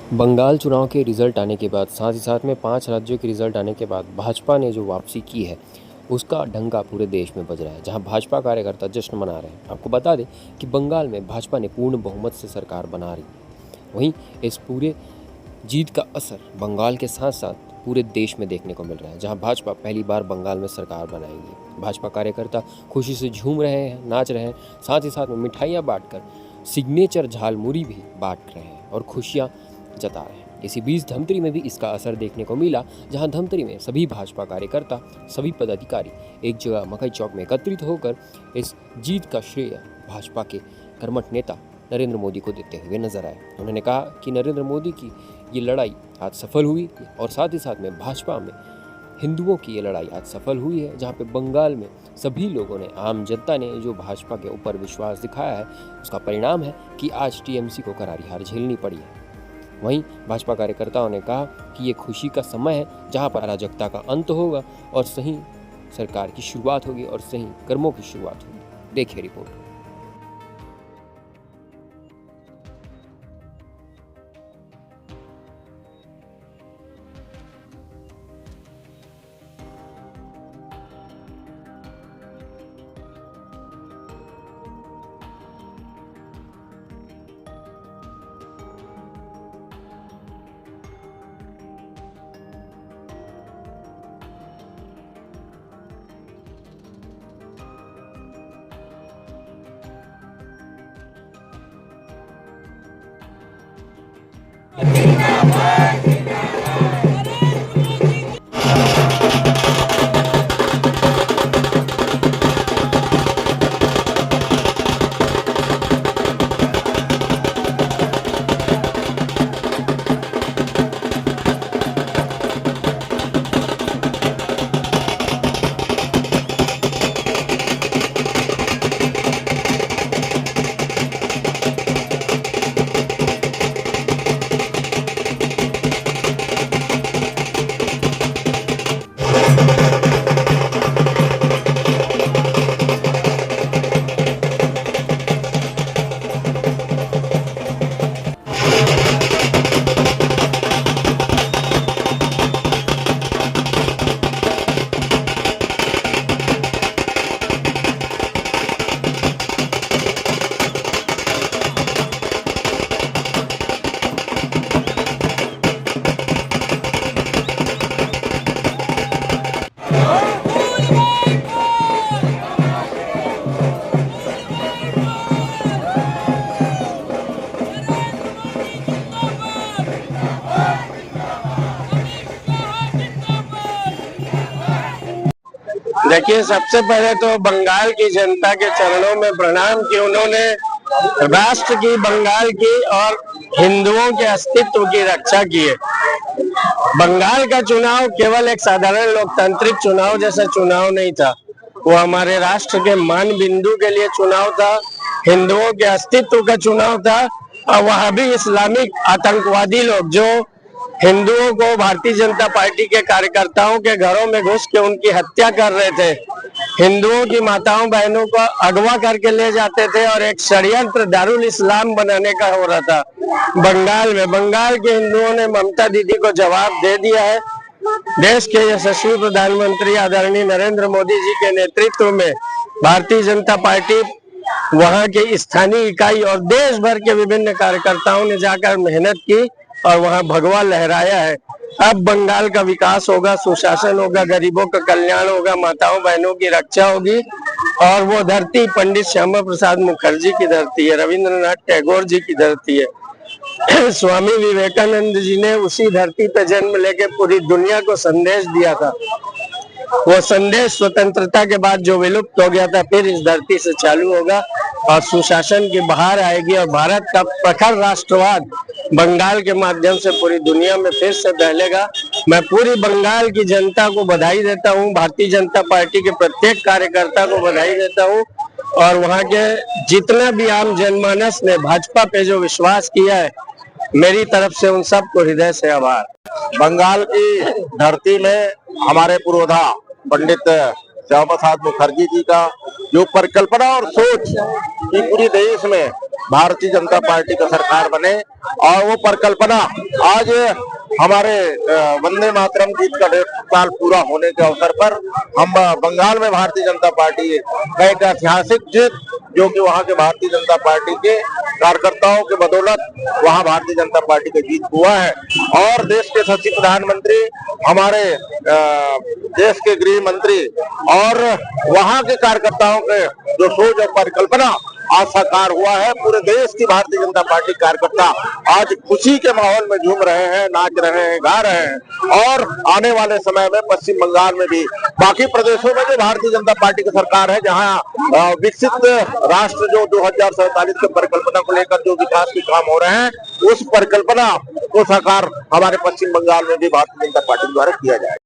बंगाल चुनाव के रिजल्ट आने के बाद साथ ही साथ में 5 राज्यों के रिजल्ट आने के बाद भाजपा ने जो वापसी की है उसका डंका पूरे देश में बज रहा है, जहां भाजपा कार्यकर्ता जश्न मना रहे हैं। आपको बता दें कि बंगाल में भाजपा ने पूर्ण बहुमत से सरकार बना रही। वहीं इस पूरे जीत का असर बंगाल के साथ साथ पूरे देश में देखने को मिल रहा है, जहां भाजपा पहली बार बंगाल में सरकार बनाएगी। भाजपा कार्यकर्ता खुशी से झूम रहे हैं, नाच रहे हैं, साथ ही साथ में मिठाइयाँ बांटकर सिग्नेचर झालमुरी भी बांट रहे हैं और खुशियाँ जता रहे हैं। इसी बीच धमतरी में भी इसका असर देखने को मिला, जहां धमतरी में सभी भाजपा कार्यकर्ता, सभी पदाधिकारी एक जगह मकई चौक में एकत्रित होकर इस जीत का श्रेय भाजपा के कर्मठ नेता नरेंद्र मोदी को देते हुए नजर आए। उन्होंने कहा कि नरेंद्र मोदी की ये लड़ाई आज सफल हुई और साथ ही साथ में भाजपा में हिंदुओं की ये लड़ाई आज सफल हुई है, जहाँ पे बंगाल में सभी लोगों ने, आम जनता ने जो भाजपा के ऊपर विश्वास दिखाया है उसका परिणाम है कि आज टीएमसी को करारी हार झेलनी पड़ी है। वहीं भाजपा कार्यकर्ताओं ने कहा कि ये खुशी का समय है जहां पर अराजकता का अंत होगा और सही सरकार की शुरुआत होगी और सही कर्मों की शुरुआत होगी। देखिए रिपोर्ट। देखिए, सबसे पहले तो बंगाल की जनता के चरणों में प्रणाम कि उन्होंने राष्ट्र की, बंगाल की और हिंदुओं के अस्तित्व की रक्षा की है। बंगाल का चुनाव केवल एक साधारण लोकतांत्रिक चुनाव जैसा चुनाव नहीं था, वो हमारे राष्ट्र के मान बिंदु के लिए चुनाव था, हिंदुओं के अस्तित्व का चुनाव था। और वहां भी इस्लामिक आतंकवादी लोग जो हिंदुओं को, भारतीय जनता पार्टी के कार्यकर्ताओं के घरों में घुस के उनकी हत्या कर रहे थे, हिंदुओं की माताओं बहनों को अगवा करके ले जाते थे और एक षड्यंत्र दारुल इस्लाम बनाने का हो रहा था बंगाल में। बंगाल के हिंदुओं ने ममता दीदी को जवाब दे दिया है। देश के यशस्वी प्रधानमंत्री आदरणीय नरेंद्र मोदी जी के नेतृत्व में भारतीय जनता पार्टी, वहां के स्थानीय इकाई और देश भर के विभिन्न कार्यकर्ताओं ने जाकर मेहनत की और वहां भगवा लहराया है। अब बंगाल का विकास होगा, सुशासन होगा, गरीबों का कल्याण होगा, माताओं बहनों की रक्षा होगी। और वो धरती पंडित श्यामा प्रसाद मुखर्जी की धरती है, रविंद्रनाथ टैगोर जी की धरती है। स्वामी विवेकानंद जी ने उसी धरती पे जन्म लेके पूरी दुनिया को संदेश दिया था। वो संदेश स्वतंत्रता के बाद जो विलुप्त हो गया था, फिर इस धरती से चालू होगा और सुशासन की बहार आएगी और भारत का प्रखर राष्ट्रवाद बंगाल के माध्यम से पूरी दुनिया में फिर से फैलेगा। मैं पूरी बंगाल की जनता को बधाई देता हूँ, भारतीय जनता पार्टी के प्रत्येक कार्यकर्ता को बधाई देता हूँ और वहाँ के जितना भी आम जनमानस ने भाजपा पे जो विश्वास किया है, मेरी तरफ से उन सबको हृदय से आभार। बंगाल की धरती में हमारे पुरोधा पंडित श्यामा प्रसाद मुखर्जी जी का जो परिकल्पना और सोच कि पूरी देश में भारतीय जनता पार्टी का सरकार बने। और वो परिकल्पना आज हमारे वंदे मातरम गीत का 150 साल पूरा होने के अवसर पर हम बंगाल में भारतीय जनता पार्टी का एक ऐतिहासिक जीत, जो कि वहां के भारतीय जनता पार्टी के कार्यकर्ताओं के बदौलत वहां भारतीय जनता पार्टी का जीत हुआ है। और देश के सचिव प्रधानमंत्री, हमारे देश के गृह मंत्री और वहां के कार्यकर्ताओं के जो सोच और परिकल्पना आज साकार हुआ है। पूरे देश की भारतीय जनता पार्टी कार्यकर्ता आज खुशी के माहौल में झूम रहे हैं, नाच रहे हैं, गा रहे हैं। और आने वाले समय में पश्चिम बंगाल में भी, बाकी प्रदेशों में भी भारतीय जनता पार्टी की सरकार है, जहां विकसित राष्ट्र जो 2047 के परिकल्पना को लेकर जो विकास के काम हो रहे हैं, उस परिकल्पना को साकार हमारे पश्चिम बंगाल में भी भारतीय जनता पार्टी द्वारा किया जाए।